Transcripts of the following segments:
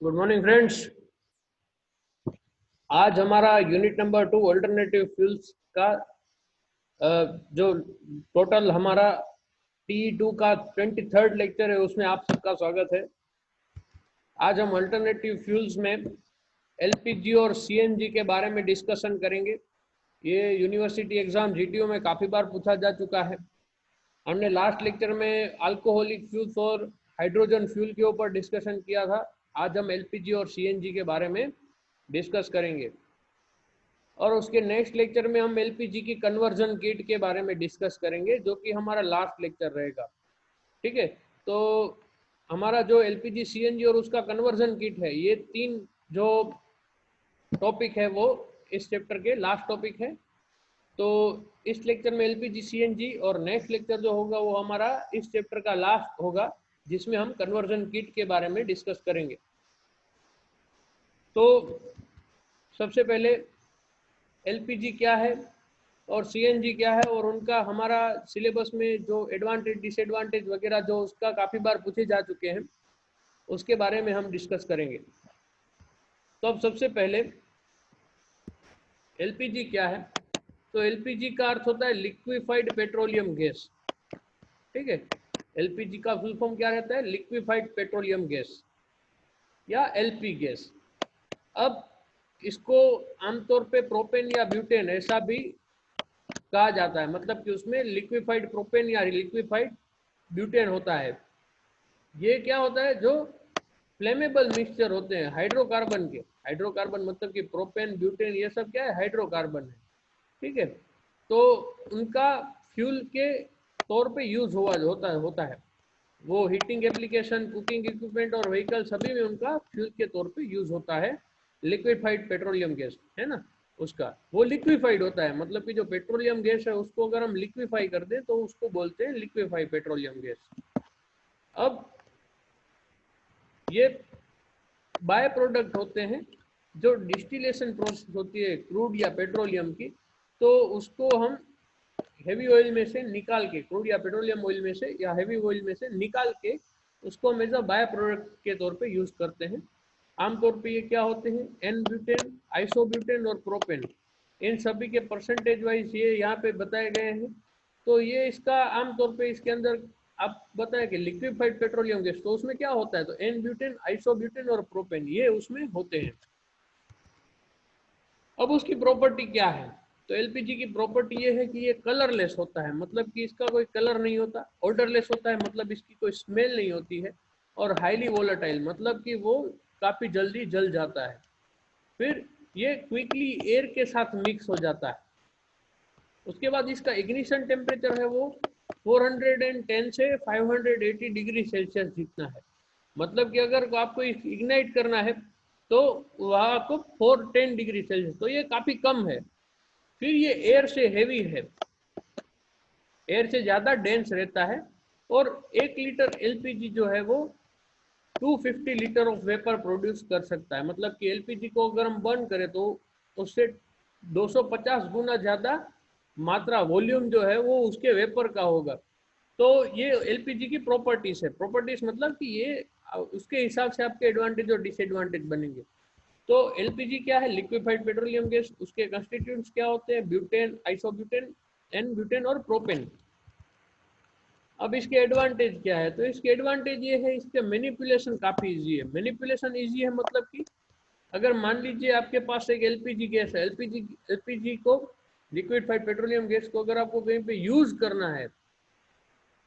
Good morning friends. आज हमारा unit number 2 alternative fuels का जो टोटल हमारा T2 का 23rd लेक्चर है उसमें आप सबका स्वागत है। आज हम अल्टरनेटिव फ्यूल्स में एलपीजी और सीएनजी के बारे में डिस्कशन करेंगे। ये यूनिवर्सिटी एग्जाम जीटीओ में काफ़ी बार पूछा जा चुका है। हमने लास्ट लेक्चर में अल्कोहलिक फ्यूल्स और हाइड्रोजन फ्यूल के ऊपर डिस्कशन किया था। आज हम एलपीजी और सीएनजी के बारे में डिस्कस करेंगे और उसके नेक्स्ट लेक्चर में हम एलपीजी की कन्वर्जन किट के बारे में डिस्कस करेंगे, जो कि हमारा लास्ट लेक्चर रहेगा। ठीक है, तो हमारा जो एलपीजी सीएनजी और उसका कन्वर्जन किट है, ये तीन जो टॉपिक है वो इस चैप्टर के लास्ट टॉपिक है। तो इस लेक्चर में एलपीजी सीएनजी और नेक्स्ट लेक्चर जो होगा वो हमारा इस चैप्टर का लास्ट होगा, जिसमें हम कन्वर्जन किट के बारे में डिस्कस करेंगे। तो सबसे पहले एलपीजी क्या है और सीएनजी क्या है, और उनका हमारा सिलेबस में जो एडवांटेज डिसएडवांटेज वगैरह जो उसका काफ़ी बार पूछे जा चुके हैं, उसके बारे में हम डिस्कस करेंगे। तो अब सबसे पहले एलपीजी क्या है। तो एलपीजी का अर्थ होता है लिक्विफाइड पेट्रोलियम गैस। ठीक है, एलपीजी का फुल फॉर्म क्या रहता है? लिक्विफाइड पेट्रोलियम गैस या एलपी गैस। अब इसको आमतौर पे प्रोपेन या ब्यूटेन ऐसा भी कहा जाता है, मतलब कि उसमें लिक्विफाइड प्रोपेन या लिक्विफाइड ब्यूटेन होता है। ये क्या होता है? जो फ्लेमेबल मिक्सचर होते हैं हाइड्रोकार्बन के, हाइड्रोकार्बन मतलब कि प्रोपेन ब्यूटेन ये सब क्या है? हाइड्रोकार्बन है। ठीक है, तो उनका फ्यूल के तौर पे यूज होता है। वो हीटिंग एप्लीकेशन, कुकिंग इक्विपमेंट और व्हीकल सभी में उनका फ्यूल के तौर पे यूज होता है। लिक्विफाइड पेट्रोलियम गैस है ना, उसका वो लिक्विफाइड होता है, मतलब कि जो पेट्रोलियम गैस है उसको अगर हम लिक्विफाई कर दें तो उसको बोलते हैं लिक्विफाइड पेट्रोलियम गैस। अब ये बाय प्रोडक्ट होते हैं, जो डिस्टिलेशन प्रोसेस होती है क्रूड या पेट्रोलियम की, तो उसको हम हेवी ऑयल में से निकाल के, क्रूड या पेट्रोलियम ऑयल में से या हेवी ऑयल में से निकाल के उसको हम एज अ बाय प्रोडक्ट के तौर पे यूज करते हैं। आमतौर पे ये क्या होते हैं? एन ब्यूटेन, आइसोब्यूटेन और प्रोपेन, इन सभी के परसेंटेज वाइज ये यहाँ पे बताए गए हैं। तो ये इसका आमतौर पे इसके अंदर आप बताया कि लिक्विफाइड पेट्रोलियम गैस, तो उसमें क्या होता है? तो एन ब्यूटेन, आइसोब्यूटेन और प्रोपेन ये उसमें होते हैं। अब उसकी प्रॉपर्टी क्या है? तो एलपीजी की प्रॉपर्टी ये है कि ये कलरलेस होता है, मतलब कि इसका कोई कलर नहीं होता। ऑर्डरलेस होता है, मतलब इसकी कोई स्मेल नहीं होती है। और हाईली वोलेटाइल, मतलब कि वो काफ़ी जल्दी जल जाता है। फिर ये क्विकली एयर के साथ मिक्स हो जाता है। उसके बाद इसका इग्निशन टेम्परेचर है वो 410 से 580 डिग्री सेल्सियस जितना है। मतलब कि अगर आपको इग्नाइट करना है तो वह आपको 410 डिग्री सेल्सियस, तो ये काफ़ी कम है। फिर ये एयर से हेवी है, एयर से ज़्यादा डेंस रहता है। और 1 लीटर एलपीजी जो है वो 250 लीटर ऑफ वेपर प्रोड्यूस कर सकता है। मतलब कि एलपीजी को अगर हम बर्न करें तो उससे 250 गुना ज़्यादा मात्रा, वॉल्यूम जो है वो उसके वेपर का होगा। तो ये एलपीजी की प्रॉपर्टीज है। प्रॉपर्टीज मतलब कि ये उसके हिसाब से आपके एडवांटेज और डिसएडवांटेज बनेंगे। तो एलपीजी क्या है? Liquefied petroleum gas. उसके कंस्टिट्यूएंट्स क्या होते हैं? ब्यूटेन, आइसोब्यूटेन, एन ब्यूटेन और प्रोपेन। अब इसके एडवांटेज क्या है? तो इसके एडवांटेज ये है, इसके मैनिपुलेशन काफ़ी इजी है। मैनिपुलेशन इजी है मतलब कि अगर मान लीजिए आपके पास एक एलपीजी गैस है, एलपीजी को, लिक्विफाइड पेट्रोलियम गैस को अगर आपको कहीं पे यूज करना है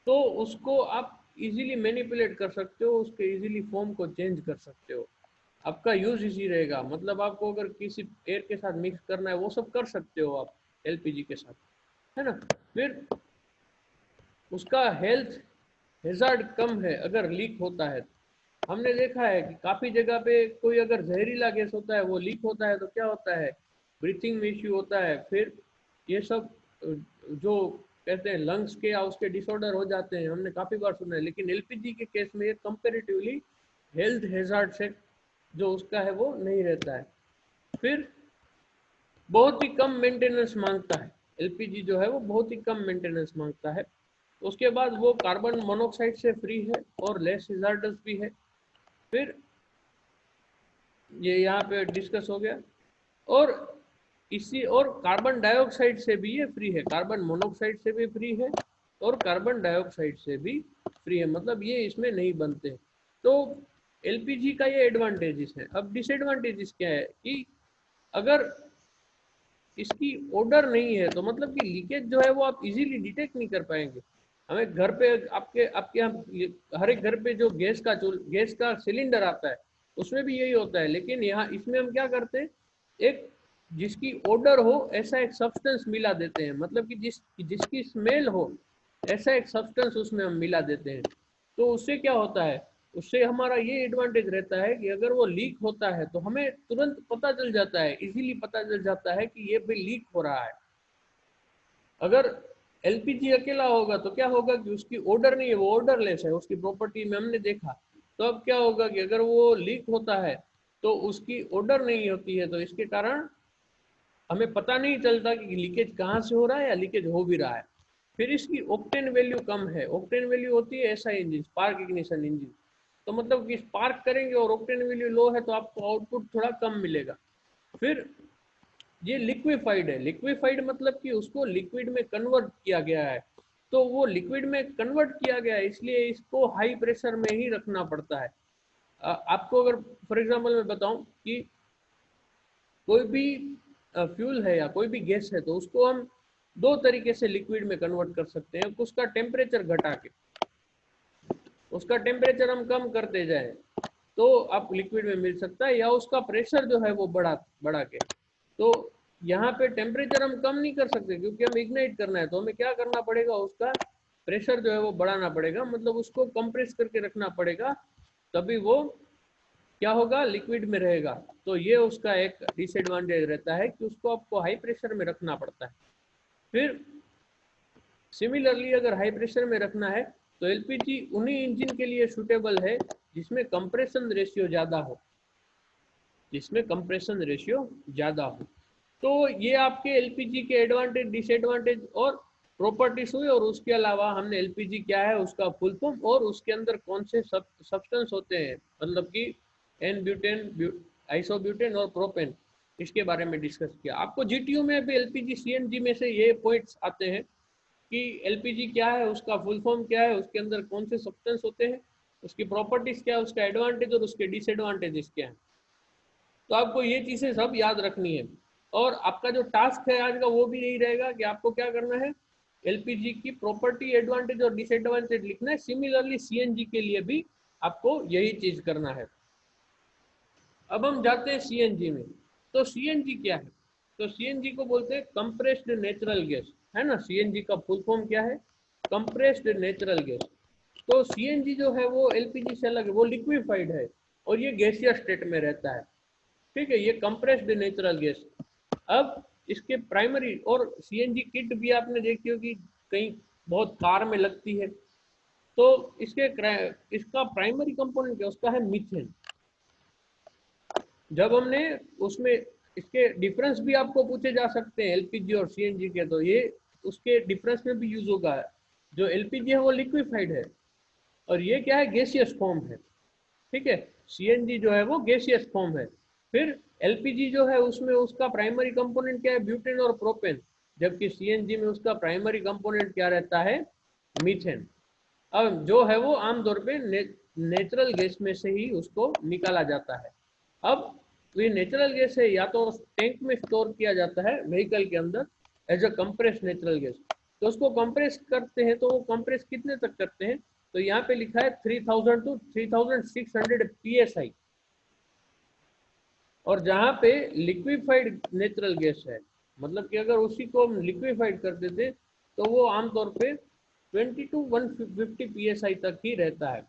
तो उसको आप इजीली मैनिपुलेट कर सकते हो, उसके इजीली फॉर्म को चेंज कर सकते हो। आपका यूज इजी रहेगा, मतलब आपको अगर किसी एयर के साथ मिक्स करना है वो सब कर सकते हो आप एलपीजी के साथ, है ना। फिर उसका हेल्थ हेजार्ड कम है अगर लीक होता है। हमने देखा है कि काफ़ी जगह पे कोई अगर जहरीला गैस होता है वो लीक होता है तो क्या होता है? ब्रीथिंग में इश्यू होता है। फिर ये सब जो कहते हैं लंग्स के या उसके डिसऑर्डर हो जाते हैं, हमने काफ़ी बार सुना है। लेकिन एलपीजी के केस में ये कंपेरेटिवली हेल्थ हेजार्ड से जो उसका है वो नहीं रहता है। फिर बहुत ही कम मेंटेनेंस मांगता है। एलपीजी जो है वो बहुत ही कम मेंटेनेंस मांगता है। उसके बाद वो कार्बन मोनोऑक्साइड से फ्री है और लेस हेजार्डस भी है। फिर ये यहाँ पे डिस्कस हो गया। और इसी और कार्बन डाइऑक्साइड से भी ये फ्री है, कार्बन मोनोऑक्साइड से भी फ्री है और कार्बन डाइऑक्साइड से भी फ्री है, मतलब ये इसमें नहीं बनते। तो एलपीजी का ये एडवांटेजेस है। अब डिसएडवांटेजेस क्या है कि अगर इसकी ओडर नहीं है तो मतलब कि लीकेज जो है वो आप इजीली डिटेक्ट नहीं कर पाएंगे। हमें घर पे आपके आपके यहाँ हर एक घर पे जो गैस का सिलेंडर आता है उसमें भी यही होता है, लेकिन यहाँ इसमें हम क्या करते हैं, एक जिसकी ओडर हो ऐसा एक सब्सटेंस मिला देते हैं, मतलब कि जिसकी स्मेल हो ऐसा एक सब्सटेंस उसमें हम मिला देते हैं। तो उससे क्या होता है, उससे हमारा ये एडवांटेज रहता है कि अगर वो लीक होता है तो हमें तुरंत पता चल जाता है, इजीली पता चल जाता है कि ये भी लीक हो रहा है। अगर एलपीजी अकेला होगा तो क्या होगा कि उसकी ऑर्डर नहीं है, वो ऑर्डरलेस है, उसकी प्रॉपर्टी में हमने देखा। तो अब क्या होगा कि अगर वो लीक होता है तो उसकी ऑर्डर नहीं होती है, तो इसके कारण हमें पता नहीं चलता कि लीकेज कहाँ से हो रहा है या लीकेज हो भी रहा है। फिर इसकी ऑक्टेन वैल्यू कम है। ऑक्टेन वैल्यू होती है SI engine, spark ignition engine. तो मतलब कि स्पार्क करेंगे और ऑक्टेन वैल्यू लो है तो आपको आउटपुट थोड़ा कम मिलेगा। फिर ये लिक्विफाइड है। लिक्विफाइड मतलब कि उसको लिक्विड में कन्वर्ट किया गया है। तो वो लिक्विड में कन्वर्ट किया गया है इसलिए इसको हाई प्रेशर में ही रखना पड़ता है। आपको अगर फॉर एग्जांपल मैं बताऊं कि कोई भी फ्यूल है या कोई भी गैस है तो उसको हम दो तरीके से लिक्विड में कन्वर्ट कर सकते हैं। उसका टेम्परेचर घटा के, उसका टेम्परेचर हम कम करते जाए तो आप लिक्विड में मिल सकता है, या उसका प्रेशर जो है वो बढ़ा बढ़ा के। तो यहाँ पे टेम्परेचर हम कम नहीं कर सकते क्योंकि हम इग्नाइट करना है, तो हमें क्या करना पड़ेगा, उसका प्रेशर जो है वो बढ़ाना पड़ेगा, मतलब उसको कंप्रेस करके रखना पड़ेगा, तभी वो क्या होगा, लिक्विड में रहेगा। तो ये उसका एक डिसएडवांटेज रहता है कि उसको आपको हाई प्रेशर में रखना पड़ता है। फिर सिमिलरली अगर हाई प्रेशर में रखना है तो एलपीजी उन्हीं इंजन के लिए सूटेबल है जिसमें कंप्रेशन रेशियो ज़्यादा हो, जिसमें कंप्रेशन रेशियो ज़्यादा हो। तो ये आपके एलपीजी के एडवांटेज डिसएडवांटेज और प्रॉपर्टीज हुई, और उसके अलावा हमने एलपीजी क्या है उसका फुल फॉर्म और उसके अंदर कौन से सब्सटेंस होते हैं, मतलब कि एन ब्यूटेन, आइसोब्यूटेन और प्रोपेन, इसके बारे में डिस्कस किया। आपको जीटीयू में भी एलपीजी सीएनजी में से ये पॉइंट्स आते हैं कि एलपीजी क्या है, उसका फुल फॉर्म क्या है, उसके अंदर कौन से सब्सटेंस होते हैं, उसकी प्रॉपर्टीज क्या है, उसका एडवांटेज और उसके डिसएडवांटेजेस क्या है। तो आपको ये चीज़ें सब याद रखनी है। और आपका जो टास्क है आज का वो भी यही रहेगा कि आपको क्या करना है, एलपीजी की प्रॉपर्टी, एडवांटेज और डिसएडवांटेज लिखना है। सिमिलरली सीएनजी के लिए भी आपको यही चीज करना है। अब हम जाते हैं सीएनजी में। तो सीएनजी क्या है, तो सीएनजी को बोलते हैं कंप्रेस्ड नेचुरल गैस, है ना। सीएनजी का फुल फॉर्म क्या है, कंप्रेस्ड नेचुरल गैस। तो सीएनजी जो है वो एलपीजी से अलग है, वो लिक्विफाइड है और ये गैसियस स्टेट में रहता है, ठीक है। ये कंप्रेस्ड नेचुरल गैस। अब इसके प्राइमरी और सीएनजी किट भी आपने देखी होगी, कहीं बहुत कार में लगती है। तो इसका प्राइमरी कंपोनेंट क्या, उसका है मीथेन। जब हमने उसमें इसके डिफरेंस भी आपको पूछे जा सकते हैं एलपीजी और सीएनजी के, तो ये उसके डिफरेंस में भी यूज होगा। जो एलपीजी है वो लिक्विफाइड है और ये क्या है, गैसियस फॉर्म है, ठीक है। सीएनजी जो है वो गैसियस फॉर्म है। फिर एलपीजी जो है उसमें उसका प्राइमरी कंपोनेंट क्या है, ब्यूटेन और प्रोपेन, जबकि सीएनजी में उसका प्राइमरी कंपोनेंट क्या रहता है, मीथेन। अब जो है वो आमतौर पे नेचुरल गैस में से ही उसको निकाला जाता है। अब ये नेचुरल गैस है, या तो टैंक में स्टोर किया जाता है व्हीकल के अंदर as a compress natural gas. तो उसको कंप्रेस करते हैं, तो वो कंप्रेस कितने तक करते हैं, तो यहाँ पे लिखा है 3000 टू 3600 psi। और जहाँ पे लिक्विफाइड नेचुरल गैस है, मतलब कि अगर उसी को हम लिक्विफाइड कर देते तो वो आमतौर पे 20 टू 150 psi तक ही रहता है।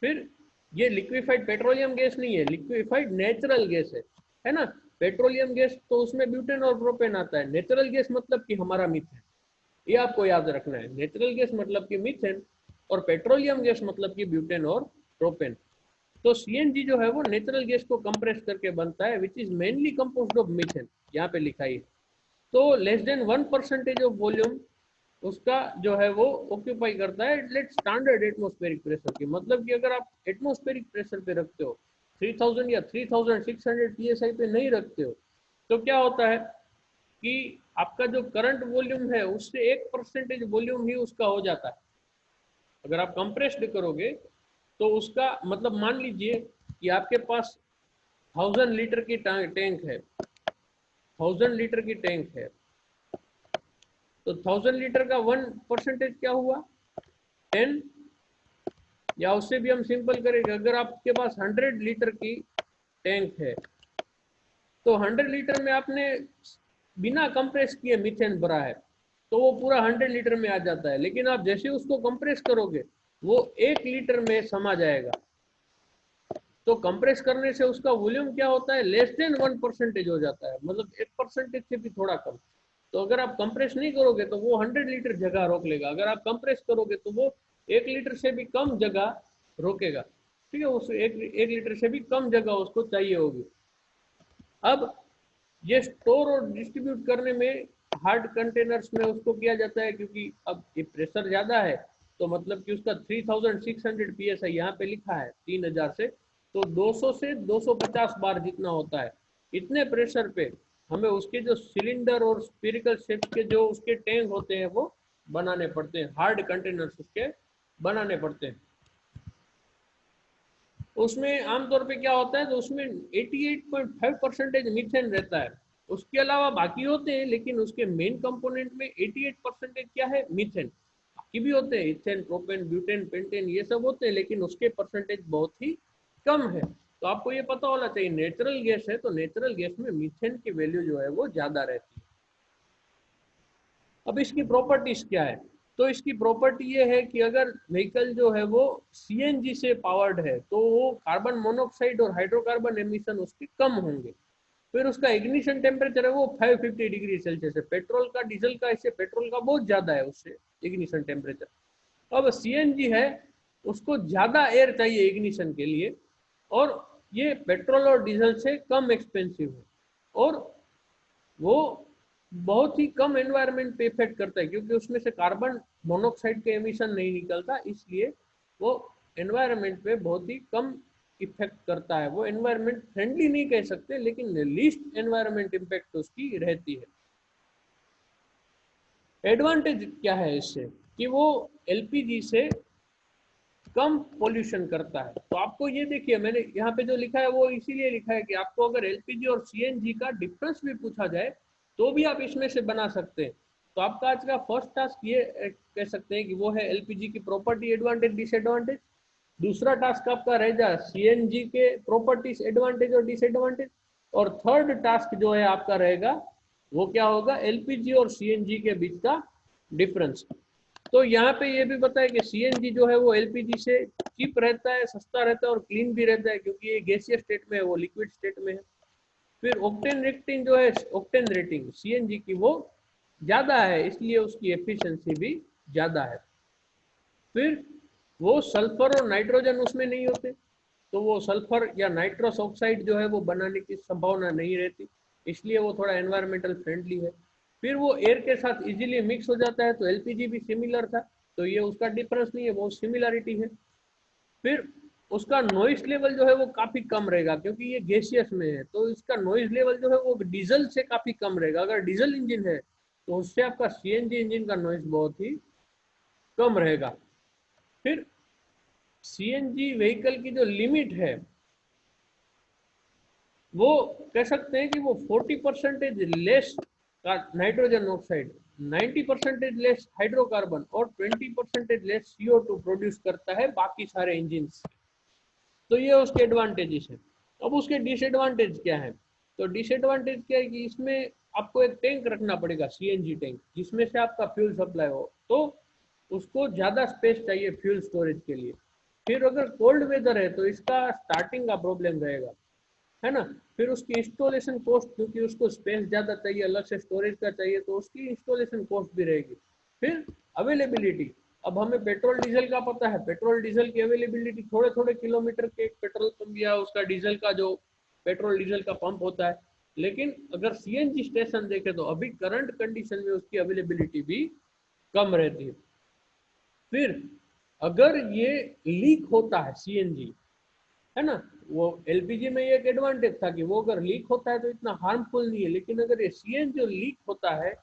फिर ये लिक्विफाइड पेट्रोलियम गैस नहीं है, लिक्विफाइड नेचुरल गैस है ना। पेट्रोलियम गैस तो उसमें ब्यूटेन और प्रोपेन आता है, नेचुरल गैस मतलब कि हमारा मीथेन। ये आपको याद रखना है, नेचुरल गैस मतलब कि मीथेन और पेट्रोलियम गैस मतलब कि ब्यूटेन और प्रोपेन। तो सीएनजी जो है वो नेचुरल गैस को कंप्रेस करके बनता है, which is mainly composed of methane, यहाँ पे लिखा है। तो लेस देन 1% ऑफ वॉल्यूम उसका जो है वो ऑक्यूपाई करता है लेट स्टैंडर्ड एटमॉस्फेरिक प्रेशर की, मतलब कि अगर आप एटमॉस्फेरिक प्रेशर पे रखते हो 3000 या 3600 psi पे नहीं रखते हो, तो क्या होता है कि आपका जो करंट वॉल्यूम है उससे 1% वॉल्यूम ही उसका हो जाता है। अगर आप कंप्रेस्ड करोगे तो उसका मतलब मान लीजिए कि आपके पास 1000 लीटर की टैंक है, 1000 लीटर की टैंक है, तो 1000 लीटर का 1% क्या हुआ, 10, या उससे भी हम सिंपल करेंगे, अगर आपके पास 100 लीटर की टैंक है तो 100 लीटर में आपने बिना कंप्रेस किए मीथेन भरा है, तो वो पूरा 100 लीटर में आ जाता है। लेकिन आप जैसे उसको कंप्रेस करोगे वो 1 लीटर में समा जाएगा। तो कंप्रेस करने से उसका वॉल्यूम क्या होता है, लेस देन 1% हो जाता है, मतलब 1% से भी थोड़ा कम। तो अगर आप कंप्रेस नहीं करोगे तो वो 100 लीटर जगह रोक लेगा, अगर आप कंप्रेस करोगे तो वो 1 लीटर से भी कम जगह रोकेगा। ठीक है, उस एक लीटर से भी कम जगह उसको चाहिए होगी। अब ये स्टोर और डिस्ट्रीब्यूट करने में हार्ड कंटेनर्स में उसको किया जाता है, क्योंकि अब ये प्रेशर ज़्यादा है, तो मतलब कि उसका 3600 psi यहाँ पे लिखा है 3000 से, तो 200 से 250 बार जितना होता है। इतने प्रेशर पे हमें उसके जो सिलेंडर और स्फीरिकल शेप के जो उसके टैंक होते हैं वो बनाने पड़ते हैं, हार्ड कंटेनर्स उसके बनाने पड़ते हैं। उसमें आमतौर पे क्या होता है, तो उसमें 88.5% मीथेन रहता है। उसके अलावा बाकी होते हैं, लेकिन उसके मेन कंपोनेंट में 88% क्या है, मीथेन। बाकी भी होते हैं, इथेन, प्रोपेन, ब्यूटेन, पेंटेन, ये सब होते हैं, लेकिन उसके परसेंटेज बहुत ही कम है। तो आपको ये पता होना चाहिए, नेचुरल गैस है तो नेचुरल गैस में मीथेन की वैल्यू जो है वो ज्यादा रहती है। अब इसकी प्रॉपर्टीज क्या है, तो इसकी प्रॉपर्टी ये है कि अगर व्हीकल जो है वो सीएनजी से पावर्ड है तो वो कार्बन मोनोऑक्साइड और हाइड्रोकार्बन एमिशन उसके कम होंगे। फिर उसका इग्निशन टेम्परेचर है वो 550 डिग्री सेल्सियस है। पेट्रोल का, डीजल का, इससे पेट्रोल का बहुत ज्यादा है उससे इग्निशन टेम्परेचर। अब सीएनजी है उसको ज्यादा एयर चाहिए इग्निशन के लिए, और ये पेट्रोल और डीजल से कम एक्सपेंसिव है, और वो बहुत ही कम एनवायरनमेंट पे इफेक्ट करता है, क्योंकि उसमें से कार्बन मोनोऑक्साइड के एमिशन नहीं निकलता, इसलिए वो एनवायरनमेंट पे बहुत ही कम इफेक्ट करता है। वो एनवायरनमेंट फ्रेंडली नहीं कह सकते, लेकिन लीस्ट एनवायरनमेंट इम्पैक्ट उसकी रहती है। एडवांटेज क्या है इससे, कि वो एलपीजी से कम पोल्यूशन करता है। तो आपको ये देखिए, मैंने यहाँ पे जो लिखा है वो इसीलिए लिखा है कि आपको अगर एलपीजी और सीएनजी का डिफरेंस भी पूछा जाए तो भी आप इसमें से बना सकते हैं। तो आपका आज का फर्स्ट टास्क ये कह सकते हैं कि वो है एलपीजी की प्रॉपर्टी, एडवांटेज, डिसएडवांटेज। दूसरा टास्क आपका रहेगा सीएनजी के प्रॉपर्टीज, एडवांटेज और डिसएडवांटेज। और थर्ड टास्क जो है आपका रहेगा वो क्या होगा, एलपीजी और सीएनजी के बीच का डिफरेंस। तो यहाँ पे ये भी बताया कि सीएनजी जो है वो एलपीजी से चीप रहता है, सस्ता रहता है और क्लीन भी रहता है, क्योंकि ये गैसीय स्टेट में है, वो लिक्विड स्टेट में है। फिर ऑक्टेन रेटिंग जो है, ऑक्टेन रेटिंग सीएनजी की वो ज्यादा है, इसलिए उसकी एफिशिएंसी भी ज्यादा है। फिर वो सल्फर और नाइट्रोजन उसमें नहीं होते, तो वो सल्फर या नाइट्रस ऑक्साइड जो है वो बनाने की संभावना नहीं रहती, इसलिए वो थोड़ा एनवायरमेंटल फ्रेंडली है। फिर वो एयर के साथ इजीली मिक्स हो जाता है, तो एलपीजी भी सिमिलर था, तो ये उसका डिफरेंस नहीं है, वो सिमिलरिटी है। फिर उसका नॉइस लेवल जो है वो काफी कम रहेगा, क्योंकि ये गैसियस में है, तो इसका नॉइस लेवल जो है वो डीजल से काफी कम रहेगा। अगर डीजल इंजन है तो उससे आपका सीएनजी इंजन का नॉइस बहुत ही कम रहेगा। फिर सीएनजी व्हीकल की जो लिमिट है वो कह सकते हैं कि वो 40% less nitrogen oxide, 90% less hydrocarbon और 20% लेस CO2 प्रोड्यूस करता है बाकी सारे इंजन। तो ये उसके एडवांटेजेस है। अब उसके डिसएडवांटेज क्या है, तो डिसएडवांटेज क्या है कि इसमें आपको एक टैंक रखना पड़ेगा, सीएनजी टैंक, जिसमें से आपका फ्यूल सप्लाई हो, तो उसको ज़्यादा स्पेस चाहिए फ्यूल स्टोरेज के लिए। फिर अगर कोल्ड वेदर है तो इसका स्टार्टिंग का प्रॉब्लम रहेगा, है ना। फिर उसकी इंस्टॉलेशन कॉस्ट, क्योंकि उसको स्पेस ज़्यादा चाहिए, अलग से स्टोरेज का चाहिए, तो उसकी इंस्टॉलेशन कॉस्ट भी रहेगी। फिर अवेलेबिलिटी, अब हमें पेट्रोल डीजल का पता है, पेट्रोल डीजल की अवेलेबिलिटी थोड़े थोड़े किलोमीटर के एक पेट्रोल पंप या उसका डीजल का जो पेट्रोल डीजल का पंप होता है। लेकिन अगर सीएनजी स्टेशन देखें तो अभी करंट कंडीशन में उसकी अवेलेबिलिटी भी कम रहती है। फिर अगर ये लीक होता है सीएनजी, है ना। वो एलपीजी में ये एक एडवांटेज था कि वो अगर लीक होता है तो इतना हार्मफुल नहीं है, लेकिन अगर ये सीएनजी जो लीक होता है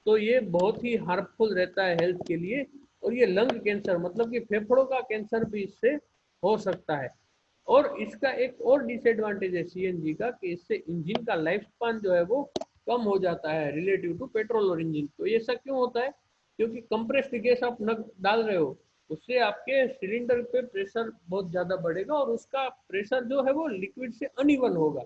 तो ये बहुत ही हार्मफुल रहता है हेल्थ के लिए। और ये लंग कैंसर मतलब कि फेफड़ों का कैंसर भी इससे हो सकता है। और इसका एक और डिसएडवांटेज है सीएनजी का कि इससे इंजन का लाइफ स्पान जो है वो कम हो जाता है रिलेटिव टू पेट्रोल और इंजन। तो ये ऐसा क्यों होता है? क्योंकि कंप्रेस्ड गैस आप न डाल रहे हो, उससे आपके सिलेंडर पे प्रेशर बहुत ज़्यादा बढ़ेगा और उसका प्रेशर जो है वो लिक्विड से अनइवन होगा।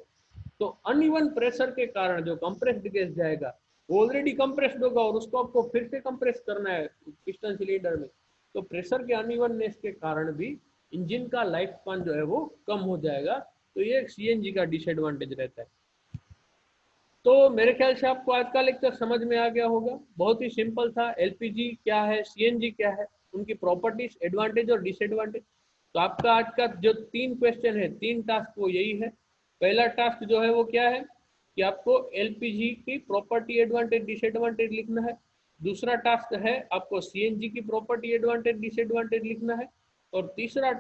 तो अनइवन प्रेशर के कारण जो कंप्रेस्ड गैस जाएगा वो ऑलरेडी कंप्रेस्ड होगा और उसको आपको फिर से कंप्रेस करना है पिस्टन सिलेंडर में। तो प्रेशर के अनइवननेस के कारण भी इंजन का लाइफ स्पान जो है वो कम हो जाएगा। तो ये एक सीएनजी का डिसएडवांटेज रहता है। तो मेरे ख्याल से आपको आज का लेक्चर समझ में आ गया होगा। बहुत ही सिंपल था, एलपीजी क्या है, सीएनजी क्या है, उनकी प्रॉपर्टीज, एडवांटेज और डिसएडवांटेज। तो आपका आज का जो 3 क्वेश्चन है, 3 टास्क वो यही है। पहला टास्क जो है वो क्या है कि आपको एलपीजी की प्रॉपर्टी, एडवांटेज, डिसएडवांटेज लिखना है। दूसरा टास्क है आपको सीएनजी की प्रॉपर्टी, एडवांटेज, डिसएडवांटेज लिखना है। और तीसरा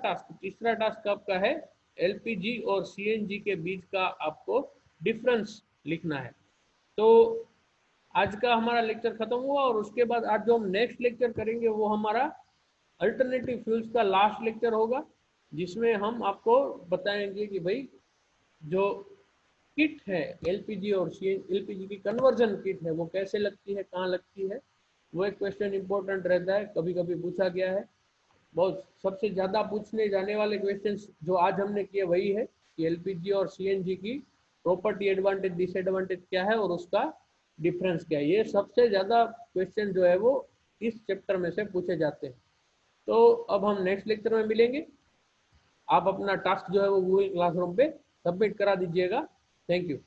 टास्क आपका है एलपीजी और सीएनजी के बीच का आपको डिफरेंस लिखना है। तो आज का हमारा लेक्चर खत्म हुआ और उसके बाद आज जो हम नेक्स्ट लेक्चर करेंगे वो हमारा अल्टरनेटिव फ्यूल्स का लास्ट लेक्चर होगा, जिसमें हम आपको बताएंगे कि भाई जो किट है एलपीजी और एलपीजी की कन्वर्जन किट है वो कैसे लगती है, कहाँ लगती है। वो एक क्वेश्चन इंपॉर्टेंट रहता है, कभी कभी पूछा गया है। बहुत सबसे ज़्यादा पूछने जाने वाले क्वेश्चंस जो आज हमने किए वही है कि एलपीजी और सीएनजी की प्रॉपर्टी, एडवांटेज, डिसएडवांटेज क्या है और उसका डिफरेंस क्या है। ये सबसे ज़्यादा क्वेश्चन जो है वो इस चैप्टर में से पूछे जाते हैं। तो अब हम नेक्स्ट लेक्चर में मिलेंगे। आप अपना टास्क जो है वो गूगल क्लासरूम पे सबमिट करा दीजिएगा। Thank you.